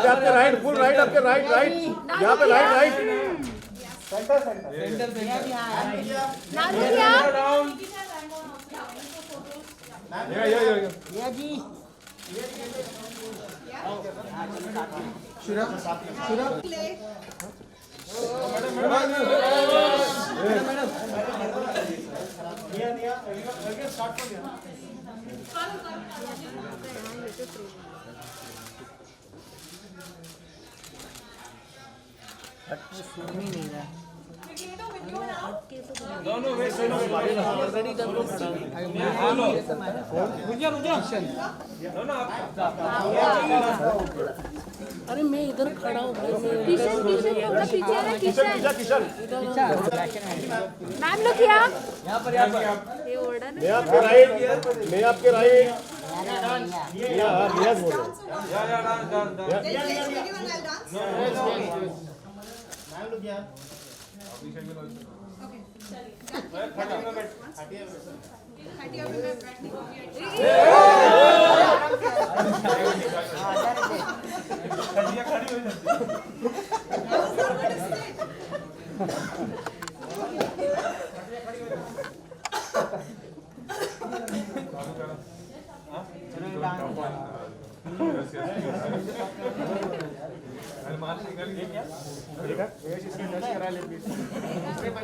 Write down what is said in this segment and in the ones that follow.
आपके right, full right, आपके right right, यहाँ पे राइट राइट, सेंटर सेंटर अरे मैं इधर खड़ा हूँ। किशन किशन थोड़ा पीछे है ना, किशन मैम लोग क्या ये ओढ़ा ना, मैं आपके राइट, मैं आपके राइट, बोल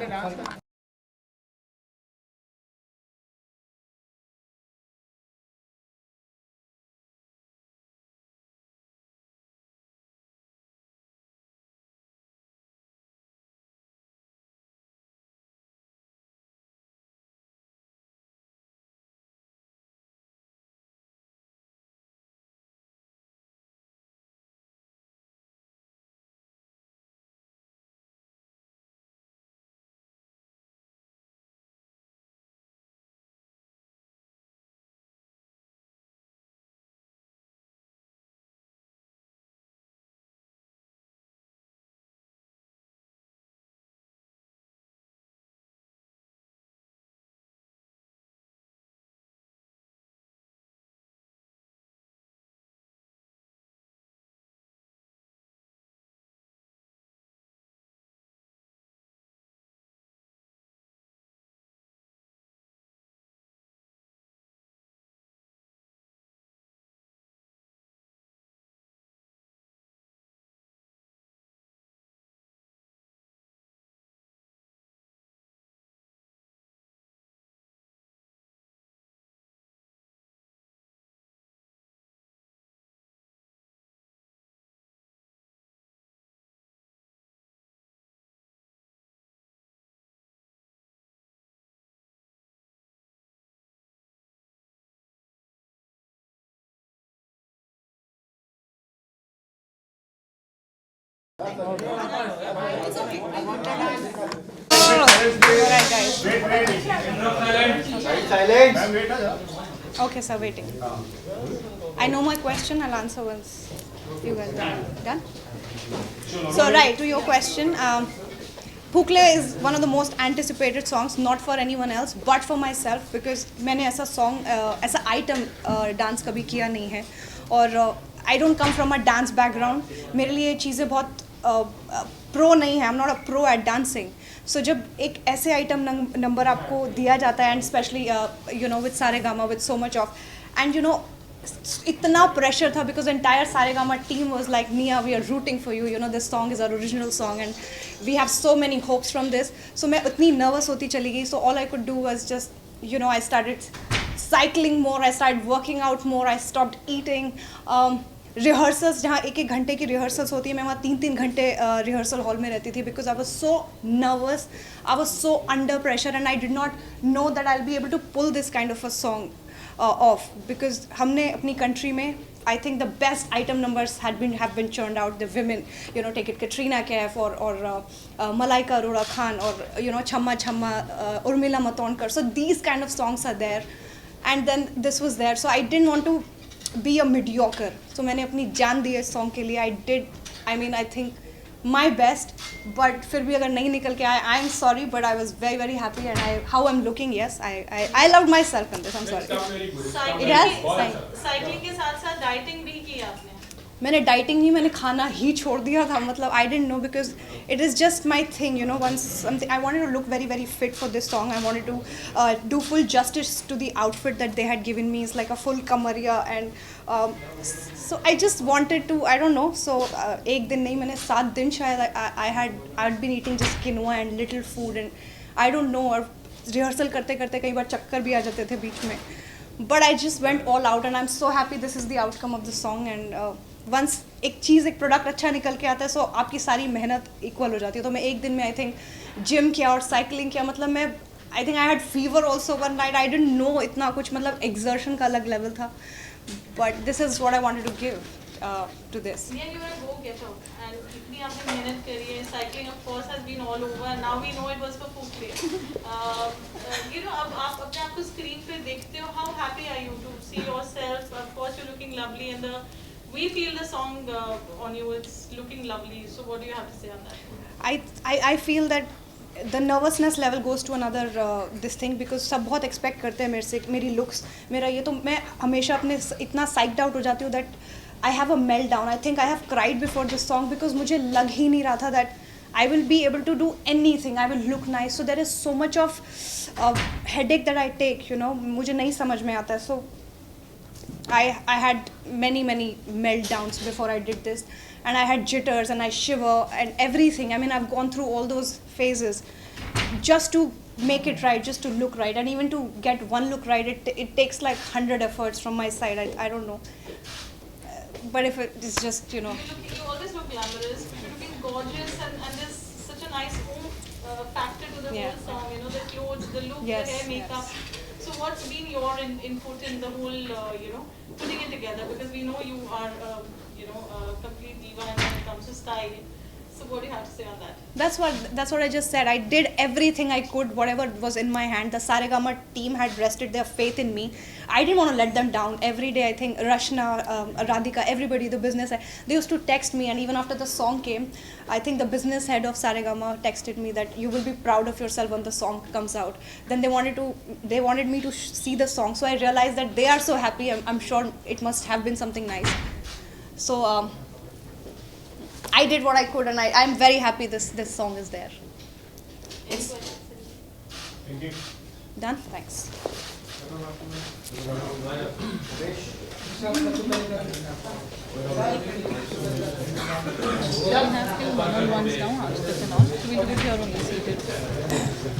रहा Okay, sir, waiting. I know my question, I'll answer once you guys are done. So, right, to your question, Phukle is one of the most anticipated songs, not for anyone else, but for myself, because मैंने ऐसा song, ऐसा item dance कभी किया नहीं है, और I don't come from a dance background. मेरे लिए ये चीज़ें बहुत pro नहीं है. I'm not a pro at dancing. So जब एक ऐसे item number आपको दिया जाता है, and especially you know with Saregama, with so much of, and you know इतना pressure था because entire Saregama team was like, Nia, we are rooting for you. You know, this song is our original song and we have so many hopes from this. So मैं उतनी nervous होती चली गई. So all I could do was just, you know, I started cycling more, I started working out more, I stopped eating. Rehearsals जहाँ एक घंटे की rehearsals होती है, मैं वहाँ 3 घंटे rehearsal hall में रहती थी because I was so nervous, I was so under pressure and I did not know that I'll be able to pull this kind of a song off because हमने अपनी country में I think the best item numbers have been churned out. The women, you know, take it Katrina Kaif or Malaika Arora Khan or you know Chamma Chamma, Urmila Matondkar. So these kind of songs are there, and then this was there. So I didn't want to be a mediocre. So मैंने अपनी जान दी है इस song के लिए. I think my best. But फिर भी अगर नहीं निकल के आया, I'm sorry, but I was very very happy, and how I'm looking, yes, I loved myself in this. I'm sorry. It has cycling के साथ साथ डाइटिंग भी की आपने. मैंने डाइटिंग नहीं, मैंने खाना ही छोड़ दिया था. मतलब I didn't know because it is just my thing, you know. Once something I wanted to look very very fit for this song. I wanted to do full justice to the outfit that they had given me. Is like a full कमरिया and so I just wanted to, I don't know. So एक दिन नहीं, मैंने 7 दिन शायद I had been eating just quinoa and little food and I don't no. और rehearsal करते करते कई बार चक्कर भी आ जाते थे बीच में. But I just went all out, and I'm so happy this is the outcome of the song. And once एक प्रोडक्ट अच्छा निकल के आता है, so आपकी सारी मेहनत इक्वल हो जाती है. तो मैं एक दिन में आई थिंक जिम किया और साइकिलिंग किया. मतलब मैं I think I had fever also one night. I didn't know इतना कुछ, मतलब एक्सर्शन का अलग लेवल था. But this is what I wanted to give to this. Yeah, you are a go-getter, and इतनी आपने मेहनत करी है. Cycling of course has been all over, and now we know it was for Pukle. You know, अब आप अपने आप को स्क्रीन पे देखते हो. How happy are you to see yourself? Of course, you're looking lovely, and we feel the song on you. It's looking lovely. So, what do you have to say on that? I feel that the nervousness level goes to another this thing, because सब बहुत expect करते हैं मेरे से, मेरी looks, मेरा ये. तो मैं हमेशा अपने इतना psyched out हो जाती हूँ that I have a meltdown. I think I have cried before this song because मुझे लग ही नहीं रहा था that I will be able to do anything. I will look nice. So there is so much of headache that I take, you know. मुझे नहीं समझ में आता है. So I had many meltdowns before I did this, and I had jitters and I shiver and everything. I mean, I've gone through all those phases just to make it right, just to look right, and even to get one look right, it takes like 100 efforts from my side. I don't know. But if it is just, you know. You always look glamorous. You're looking gorgeous, and there's such a nice factor to the whole song. You know, the clothes, the look, Yes, the hair, makeup. yes. So what's been your input in the whole, you know, putting it together? Because we know you are, you know, a complete diva when it comes to style. So what do you have to say on that? That's what I just said. I did everything I could, whatever was in my hand. The Saregama team had rested their faith in me. I didn't want to let them down. Every day, I think Rashna, Radhika, everybody, the business head, they used to text me. And even after the song came, I think the business head of Saregama texted me that you will be proud of yourself when the song comes out. Then they wanted me to see the song. So I realized that they are so happy. I'm sure it must have been something nice. So I did what I could, and I'm very happy this song is there. It's Thank you. done. Thanks. We have few one-on-ones now, Harshit and all. So we'll do it here only seated.